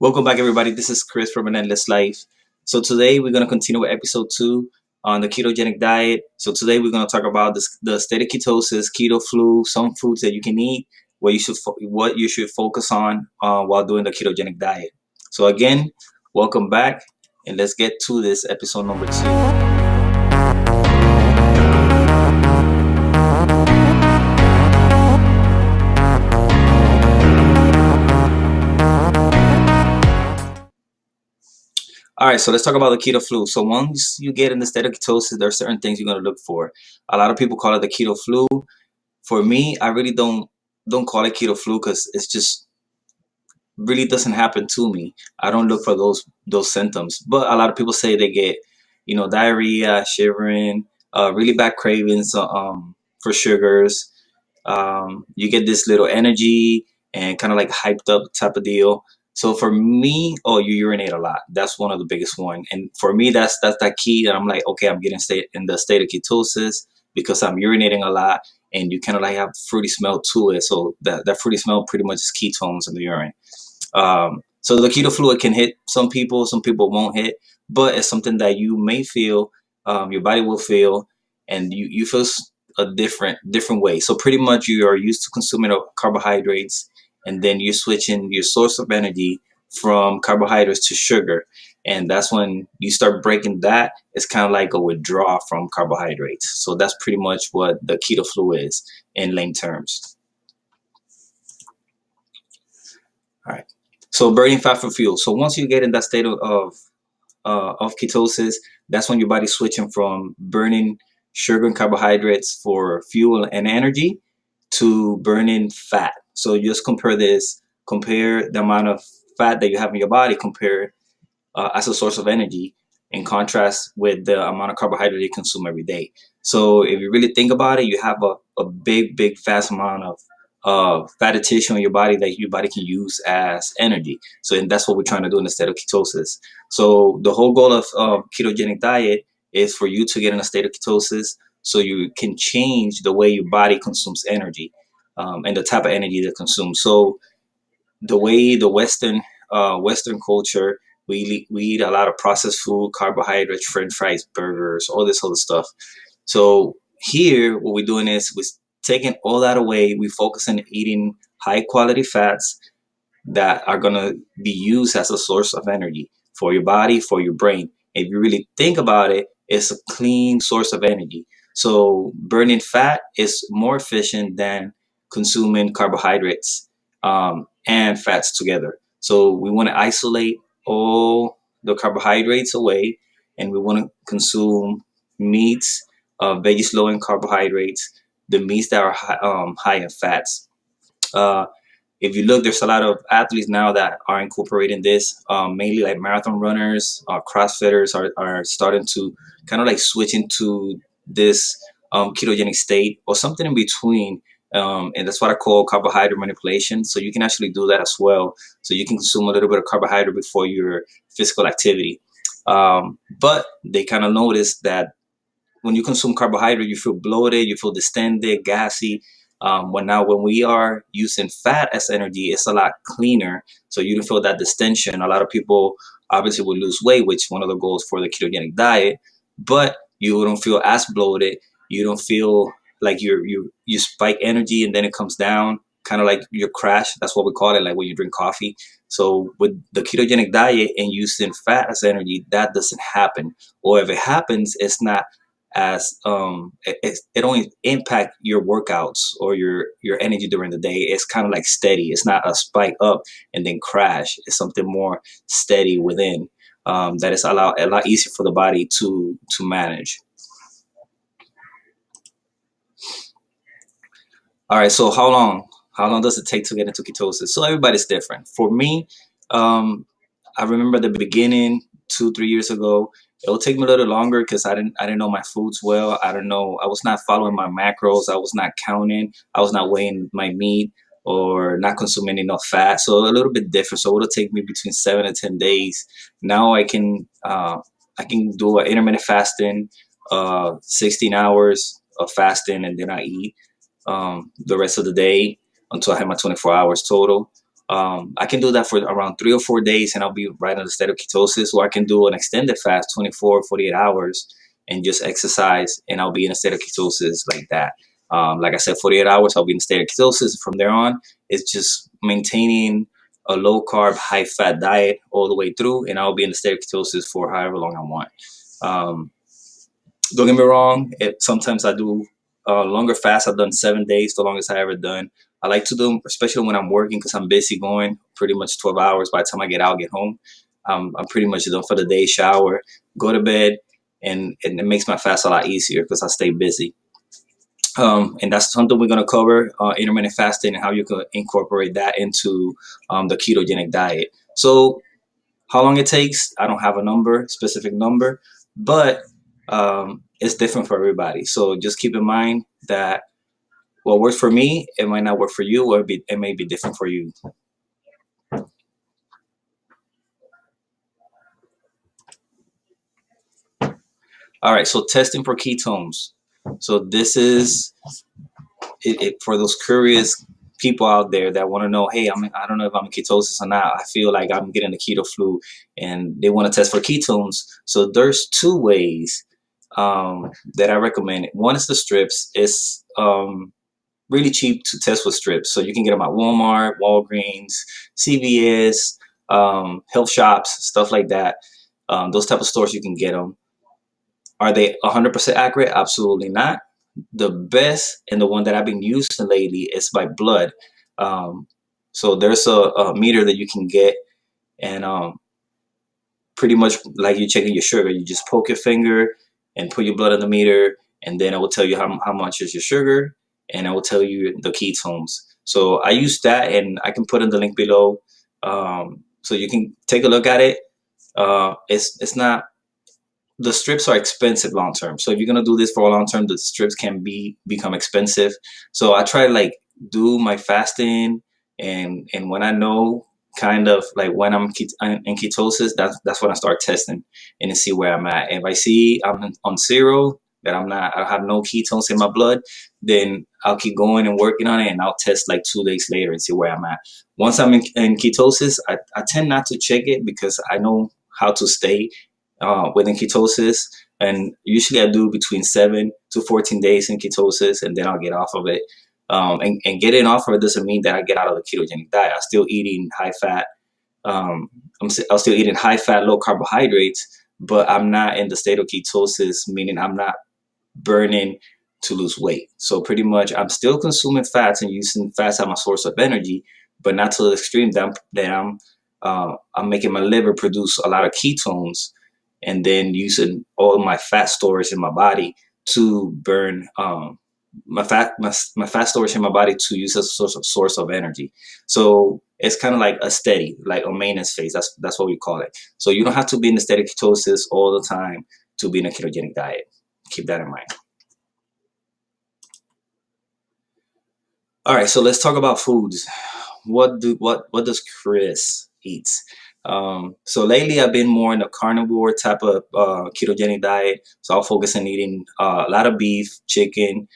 Welcome back, everybody. This is Chris from An Endless Life. So today we're going to continue with episode 2 on the ketogenic diet. So today we're going to talk about the state of ketosis, keto flu, some foods that you can eat, what you should focus on while doing the ketogenic diet. So again, welcome back, and let's get to this episode number 2. All right, so let's talk about the keto flu. So once you get in the state of ketosis, there are certain things you're going to look for. A lot of people call it the keto flu. For me, I really don't call it keto flu because it's just really doesn't happen to me. I don't look for those symptoms. But a lot of people say they get, diarrhea, shivering, really bad cravings for sugars. You get this little energy and kind of like hyped up type of deal. So for me, oh, you urinate a lot. That's one of the biggest one. And for me, that's that key that I'm like, okay, I'm getting in the state of ketosis because I'm urinating a lot, and you kind of like have fruity smell to it. So that fruity smell pretty much is ketones in the urine. So the keto fluid can hit some people won't hit, but it's something that you may feel, your body will feel, and you feel a different way. So pretty much you are used to consuming carbohydrates, and then you're switching your source of energy from carbohydrates to sugar, and that's when you start breaking that. It's kind of like a withdrawal from carbohydrates. So that's pretty much what the keto flu is in lame terms. All right. So burning fat for fuel. So once you get in that state of ketosis, that's when your body's switching from burning sugar and carbohydrates for fuel and energy to burning fat. So just compare the amount of fat that you have in your body, compare as a source of energy, in contrast with the amount of carbohydrate you consume every day. So if you really think about it, you have a big, vast amount of fatty tissue in your body that your body can use as energy. So and that's what we're trying to do in the state of ketosis. So the whole goal of ketogenic diet is for you to get in a state of ketosis so you can change the way your body consumes energy, and the type of energy that consumes. So the way the Western culture, we eat a lot of processed food, carbohydrates, French fries, burgers, all this other stuff. So here, what we're doing is we're taking all that away. We focus on eating high quality fats that are gonna be used as a source of energy for your body, for your brain. If you really think about it, it's a clean source of energy. So burning fat is more efficient than consuming carbohydrates and fats together. So we want to isolate all the carbohydrates away, and we want to consume meats, veggies low in carbohydrates, the meats that are high in fats. Uh, if you look, there's a lot of athletes now that are incorporating this, mainly like marathon runners, CrossFitters are starting to kind of like switch into this ketogenic state or something in between. And that's what I call carbohydrate manipulation. So you can actually do that as well. So you can consume a little bit of carbohydrate before your physical activity. But they kind of notice that when you consume carbohydrate, you feel bloated, you feel distended, gassy. When we are using fat as energy, it's a lot cleaner, so you don't feel that distension. A lot of people obviously will lose weight, which one of the goals for the ketogenic diet, but you don't feel as bloated. You don't feel like you spike energy and then it comes down, kind of like your crash. That's what we call it, like when you drink coffee. So with the ketogenic diet and using fat as energy, that doesn't happen. Or if it happens, it's not as it only impact your workouts or your energy during the day. It's kind of like steady. It's not a spike up and then crash. It's something more steady within, that is a lot easier for the body to manage. All right, so how long does it take to get into ketosis? So everybody's different. For me, um I remember the beginning 2 3 years ago. It will take me a little longer because I didn't know my foods well. I don't know. I was not following my macros. I was not counting. I was not weighing my meat or not consuming enough fat. So a little bit different. So it'll take me between 7 and 10 days. Now I can do an intermittent fasting, 16 hours of fasting, and then I eat the rest of the day until I have my 24 hours total. I can do that for around 3 or 4 days and I'll be right in the state of ketosis, or I can do an extended fast, 24, 48 hours, and just exercise and I'll be in a state of ketosis like that. Like I said, 48 hours, I'll be in a state of ketosis. From there on, it's just maintaining a low carb, high fat diet all the way through, and I'll be in the state of ketosis for however long I want. Um, don't get me wrong. Sometimes I do longer fasts. I've done 7 days, the longest I ever done. I like to do them, especially when I'm working, because I'm busy going pretty much 12 hours. By the time I get out, get home, I'm pretty much done for the day. Shower, go to bed, and it makes my fast a lot easier because I stay busy. And that's something we're going to cover, intermittent fasting and how you can incorporate that into the ketogenic diet. So how long it takes, I don't have a specific number, but it's different for everybody. So just keep in mind that what works for me, it might not work for you, or it may be different for you. All right, so testing for ketones. So this is for those curious people out there that want to know, hey, I don't know if I'm in ketosis or not. I feel like I'm getting the keto flu, and they want to test for ketones. So there's two ways that I recommend. One is the strips. It's really cheap to test with strips, so you can get them at Walmart, Walgreens, CVS, health shops, stuff like that. Those type of stores you can get them. Are they 100% accurate? Absolutely not. The best and the one that I've been using lately is by blood. Um, so there's a meter that you can get, and pretty much like you're checking your sugar. You just poke your finger and put your blood in the meter, and then it will tell you how much is your sugar, and it will tell you the ketones. So I use that, and I can put in the link below, so you can take a look at it. It's not, the strips are expensive long term. So if you're gonna do this for a long term, the strips can become expensive. So I try to like do my fasting, and when I know kind of like when I'm in ketosis, that's when I start testing and to see where I'm at. If I see I'm on zero, that I have no ketones in my blood, then I'll keep going and working on it, and I'll test like 2 days later and see where I'm at. Once I'm in ketosis, I tend not to check it because I know how to stay within ketosis. And usually I do between 7 to 14 days in ketosis, and then I'll get off of it. And getting off of it doesn't mean that I get out of the ketogenic diet. I'm still eating high fat. I'm still eating high fat, low carbohydrates, but I'm not in the state of ketosis, meaning I'm not burning to lose weight. So pretty much I'm still consuming fats and using fats as my source of energy, but not to the extreme I'm making my liver produce a lot of ketones, and then using all my fat storage in my body to burn my fat storage in my body to use as a source of energy. So it's kind of like a steady, like a maintenance phase. That's what we call it. So you don't have to be in the state of ketosis all the time to be in a ketogenic diet. Keep that in mind. All right, so let's talk about foods. What does Chris eat? So lately I've been more in the carnivore type of ketogenic diet. So I'll focus on eating a lot of beef, chicken.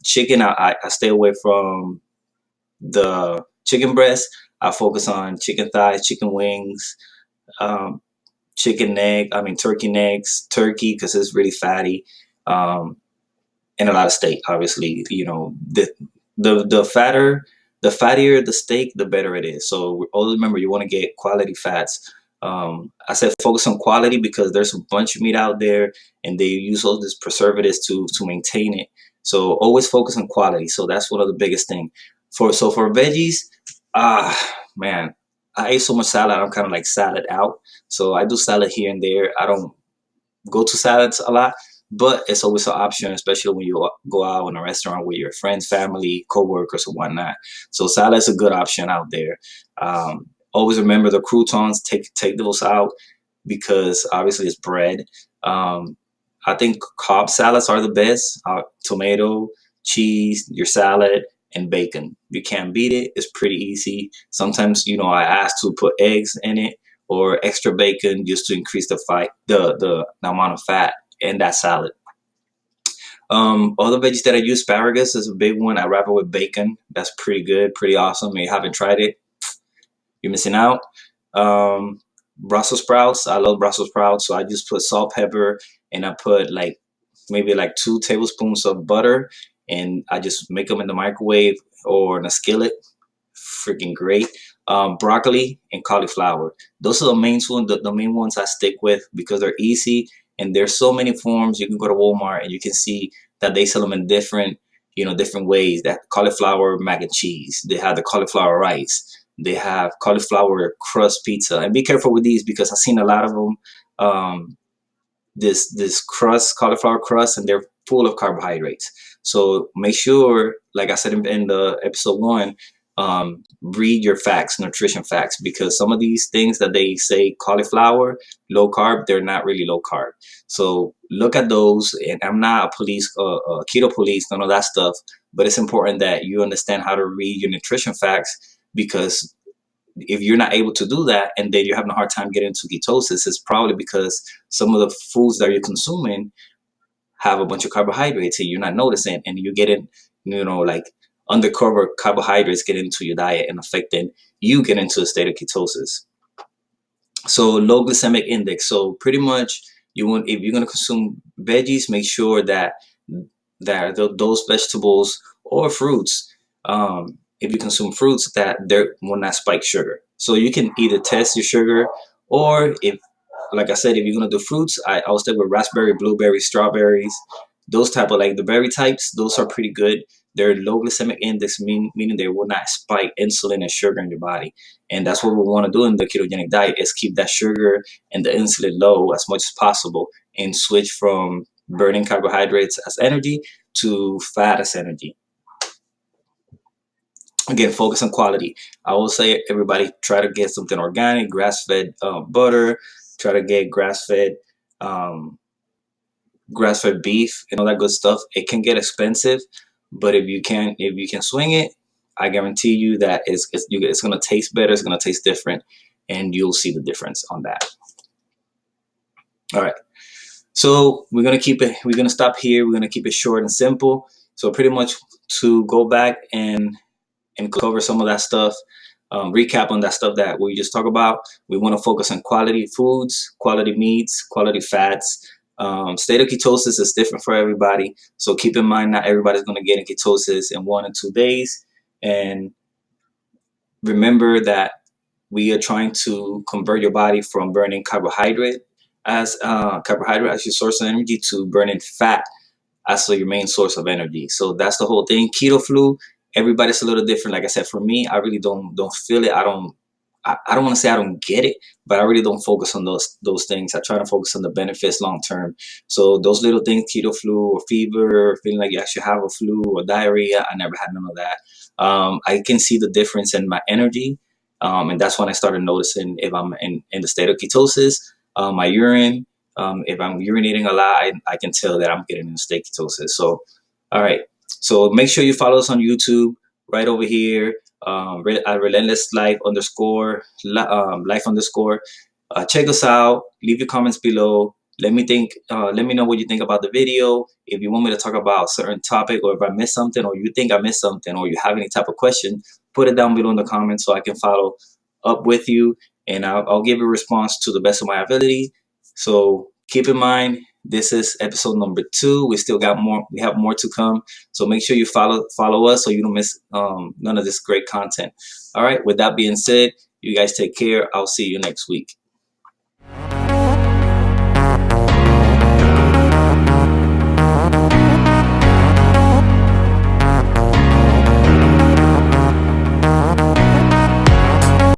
Chicken, I stay away from the chicken breast. I focus on chicken thighs, chicken wings, um, turkey necks, turkey because it's really fatty. Um, and a lot of steak. Obviously, the fatter, the fattier the steak, the better it is. So always remember, you want to get quality fats. I said focus on quality because there's a bunch of meat out there, and they use all these preservatives to maintain it. So always focus on quality. So that's one of the biggest thing. For veggies, ah man, I ate so much salad. I'm kind of like salad out. So I do salad here and there. I don't go to salads a lot, but it's always an option, especially when you go out in a restaurant with your friends, family, coworkers, or whatnot. So salad is a good option out there. Always remember the croutons. Take those out because obviously it's bread. Um, I think Cobb salads are the best. Tomato, cheese, your salad, and bacon. You can't beat it. It's pretty easy. Sometimes, I ask to put eggs in it or extra bacon just to increase the amount of fat in that salad. Other veggies that I use, asparagus is a big one. I wrap it with bacon. That's pretty good, pretty awesome. If you haven't tried it, you're missing out. Brussels sprouts, I love Brussels sprouts, so I just put salt, pepper, and I put like maybe like 2 tablespoons of butter, and I just make them in the microwave or in a skillet. Freaking great. Broccoli and cauliflower. Those are the main ones I stick with because they're easy, and there's so many forms. You can go to Walmart and you can see that they sell them in different, different ways. That cauliflower mac and cheese. They have the cauliflower rice. They have cauliflower crust pizza. And be careful with these because I've seen a lot of them. This crust, cauliflower crust, and they're full of carbohydrates. So make sure, like I said in the episode one, read your facts, nutrition facts, because some of these things that they say cauliflower low carb, they're not really low carb. So look at those. And I'm not a police, keto police, none of that stuff. But it's important that you understand how to read your nutrition facts, because if you're not able to do that and then you're having a hard time getting into ketosis, it's probably because some of the foods that you're consuming have a bunch of carbohydrates and you're not noticing, and you're getting, like undercover carbohydrates get into your diet and affecting you get into a state of ketosis. So low glycemic index. So pretty much you want, if you're going to consume veggies, make sure that those vegetables or fruits, if you consume fruits, that they will not spike sugar. So you can either test your sugar, or if, like I said, if you're gonna do fruits, I'll stick with raspberry, blueberry, strawberries, those type of, like the berry types. Those are pretty good. They're low glycemic index, meaning they will not spike insulin and sugar in your body. And that's what we want to do in the ketogenic diet, is keep that sugar and the insulin low as much as possible, and switch from burning carbohydrates as energy to fat as energy. Again, focus on quality. I will say, everybody, try to get something organic, grass-fed butter. Try to get um, grass-fed beef and all that good stuff. It can get expensive, but if you can swing it, I guarantee you that it's gonna taste better. It's gonna taste different, and you'll see the difference on that. All right. So we're gonna stop here. We're gonna keep it short and simple. So pretty much, to go back and cover some of that stuff, recap on that stuff that we just talked about. We want to focus on quality foods, quality meats, quality fats. State of ketosis is different for everybody. So keep in mind, not everybody's going to get in ketosis in 1 or 2 days. And remember that we are trying to convert your body from burning carbohydrate as your source of energy, to burning fat as your main source of energy. So that's the whole thing. Keto flu, everybody's a little different. Like I said, for me, I really don't feel it. I don't want to say I don't get it, but I really don't focus on those things. I try to focus on the benefits long term. So those little things, keto flu or fever, feeling like you actually have a flu or diarrhea, I never had none of that. I can see the difference in my energy, and that's when I started noticing if I'm in the state of ketosis. My urine, if I'm urinating a lot, I can tell that I'm getting in state ketosis. So, all right. So make sure you follow us on YouTube right over here. At relentless life underscore life underscore. Check us out. Leave your comments below. Let me know what you think about the video. If you want me to talk about a certain topic, or if I missed something, or you think I missed something, or you have any type of question, put it down below in the comments so I can follow up with you, and I'll give a response to the best of my ability. So keep in mind, this is episode number 2. We still got more. We have more to come. So make sure you follow us so you don't miss none of this great content. All right. With that being said, you guys take care. I'll see you next week.